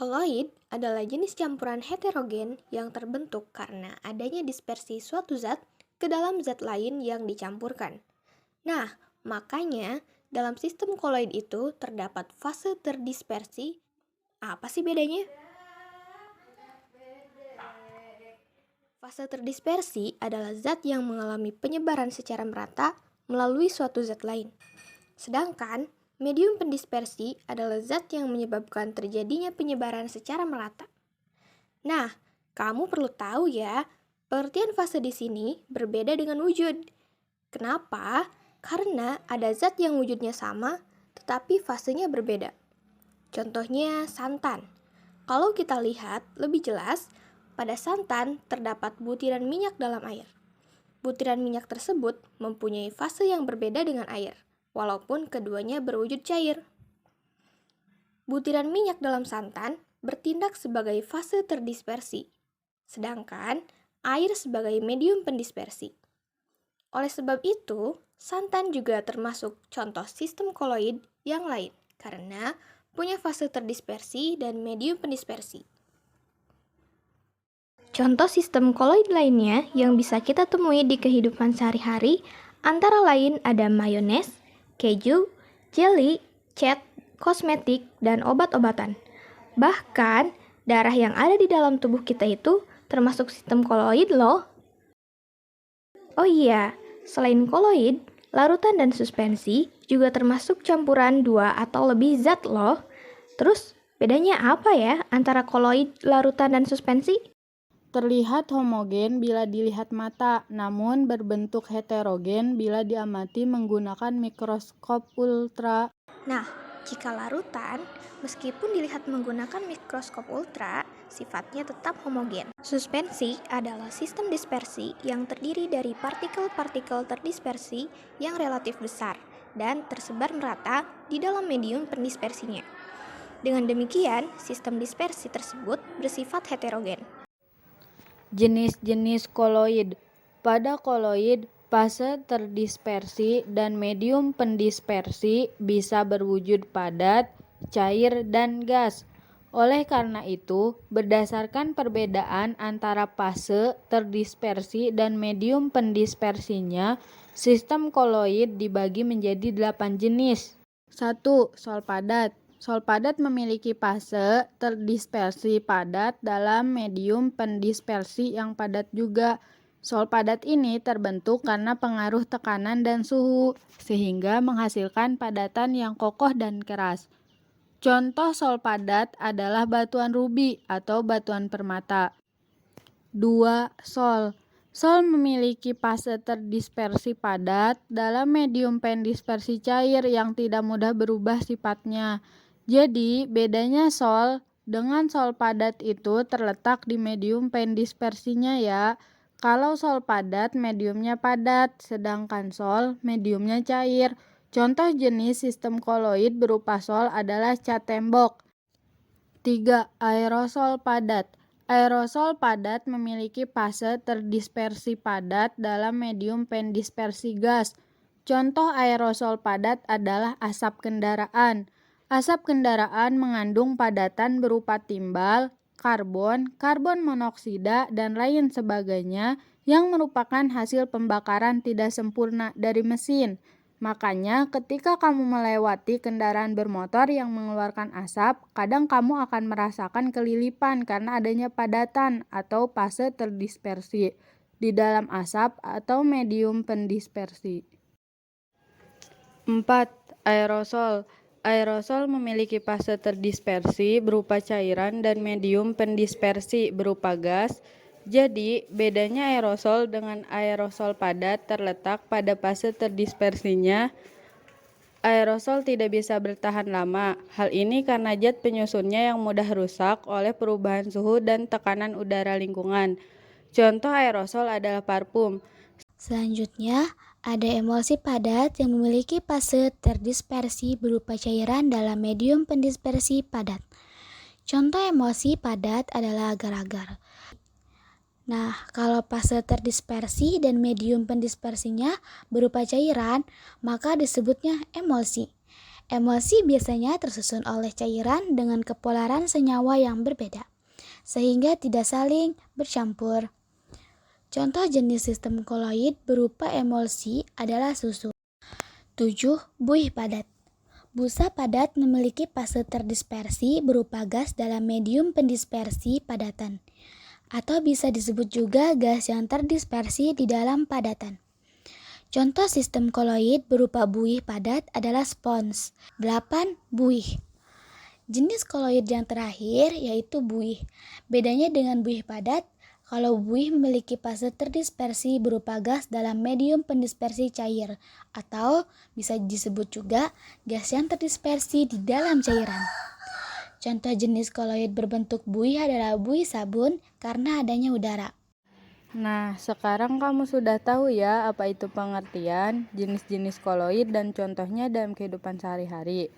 Koloid adalah jenis campuran heterogen yang terbentuk karena adanya dispersi suatu zat ke dalam zat lain yang dicampurkan. Nah, makanya dalam sistem koloid itu terdapat fase terdispersi. Apa sih bedanya? Fase terdispersi adalah zat yang mengalami penyebaran secara merata melalui suatu zat lain. Sedangkan medium pendispersi adalah zat yang menyebabkan terjadinya penyebaran secara merata. Nah, kamu perlu tahu ya, pengertian fase di sini berbeda dengan wujud. Kenapa? Karena ada zat yang wujudnya sama, tetapi fasenya berbeda. Contohnya santan. Kalau kita lihat lebih jelas, pada santan terdapat butiran minyak dalam air. Butiran minyak tersebut mempunyai fase yang berbeda dengan air, walaupun keduanya berwujud cair. Butiran minyak dalam santan bertindak sebagai fase terdispersi, sedangkan air sebagai medium pendispersi. Oleh sebab itu, santan juga termasuk contoh sistem koloid yang lain karena punya fase terdispersi dan medium pendispersi. Contoh sistem koloid lainnya yang bisa kita temui di kehidupan sehari-hari antara lain ada mayones, keju, jelly, cat, kosmetik, dan obat-obatan. Bahkan, darah yang ada di dalam tubuh kita itu termasuk sistem koloid loh. Oh iya, selain koloid, larutan dan suspensi juga termasuk campuran dua atau lebih zat loh. Terus, bedanya apa ya antara koloid, larutan, dan suspensi? Terlihat homogen bila dilihat mata, namun berbentuk heterogen bila diamati menggunakan mikroskop ultra. Nah, jika larutan, meskipun dilihat menggunakan mikroskop ultra, sifatnya tetap homogen. Suspensi adalah sistem dispersi yang terdiri dari partikel-partikel terdispersi yang relatif besar dan tersebar merata di dalam medium pendispersinya. Dengan demikian, sistem dispersi tersebut bersifat heterogen. Jenis-jenis koloid. Pada koloid, fase terdispersi dan medium pendispersi bisa berwujud padat, cair, dan gas. Oleh karena itu, berdasarkan perbedaan antara fase terdispersi dan medium pendispersinya, sistem koloid dibagi menjadi 8 jenis. 1. Sol padat. Sol padat memiliki fase terdispersi padat dalam medium pendispersi yang padat juga. Sol padat ini terbentuk karena pengaruh tekanan dan suhu, sehingga menghasilkan padatan yang kokoh dan keras. Contoh sol padat adalah batuan rubi atau batuan permata. 2. Sol. Sol memiliki fase terdispersi padat dalam medium pendispersi cair yang tidak mudah berubah sifatnya. Jadi, bedanya sol dengan sol padat itu terletak di medium pendispersinya ya. Kalau sol padat, mediumnya padat, sedangkan sol, mediumnya cair. Contoh jenis sistem koloid berupa sol adalah cat tembok. 3. Aerosol padat. Aerosol padat memiliki fase terdispersi padat dalam medium pendispersi gas. Contoh aerosol padat adalah asap kendaraan. Asap kendaraan mengandung padatan berupa timbal, karbon, karbon monoksida, dan lain sebagainya yang merupakan hasil pembakaran tidak sempurna dari mesin. Makanya ketika kamu melewati kendaraan bermotor yang mengeluarkan asap, kadang kamu akan merasakan kelilipan karena adanya padatan atau fase terdispersi di dalam asap atau medium pendispersi. 4. Aerosol. Aerosol memiliki fase terdispersi berupa cairan dan medium pendispersi berupa gas. Jadi, bedanya aerosol dengan aerosol padat terletak pada fase terdispersinya. Aerosol tidak bisa bertahan lama. Hal ini karena zat penyusunnya yang mudah rusak oleh perubahan suhu dan tekanan udara lingkungan. Contoh aerosol adalah parfum. Selanjutnya, ada emulsi padat yang memiliki fase terdispersi berupa cairan dalam medium pendispersi padat. Contoh emulsi padat adalah agar-agar. Nah, kalau fase terdispersi dan medium pendispersinya berupa cairan, maka disebutnya emulsi. Emosi biasanya tersusun oleh cairan dengan kepolaran senyawa yang berbeda, sehingga tidak saling bercampur. Contoh jenis sistem koloid berupa emulsi adalah susu. 7. Buih padat. Busa padat memiliki fase terdispersi berupa gas dalam medium pendispersi padatan, atau bisa disebut juga gas yang terdispersi di dalam padatan. Contoh sistem koloid berupa buih padat adalah spons. 8. Buih. Jenis koloid yang terakhir yaitu buih. Bedanya dengan buih padat, kalau buih memiliki fase terdispersi berupa gas dalam medium pendispersi cair, atau bisa disebut juga gas yang terdispersi di dalam cairan. Contoh jenis koloid berbentuk buih adalah buih sabun karena adanya udara. Nah, sekarang kamu sudah tahu ya apa itu pengertian, jenis-jenis koloid dan contohnya dalam kehidupan sehari-hari.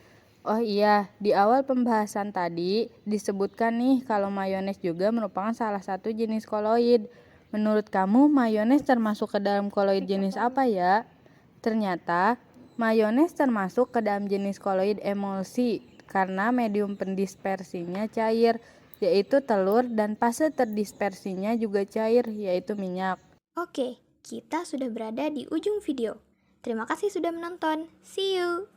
Oh iya, di awal pembahasan tadi disebutkan nih kalau mayones juga merupakan salah satu jenis koloid. Menurut kamu mayones termasuk ke dalam koloid jenis apa ya? Ternyata mayones termasuk ke dalam jenis koloid emulsi karena medium pendispersinya cair, yaitu telur, dan fase terdispersinya juga cair, yaitu minyak. Oke, kita sudah berada di ujung video. Terima kasih sudah menonton. See you!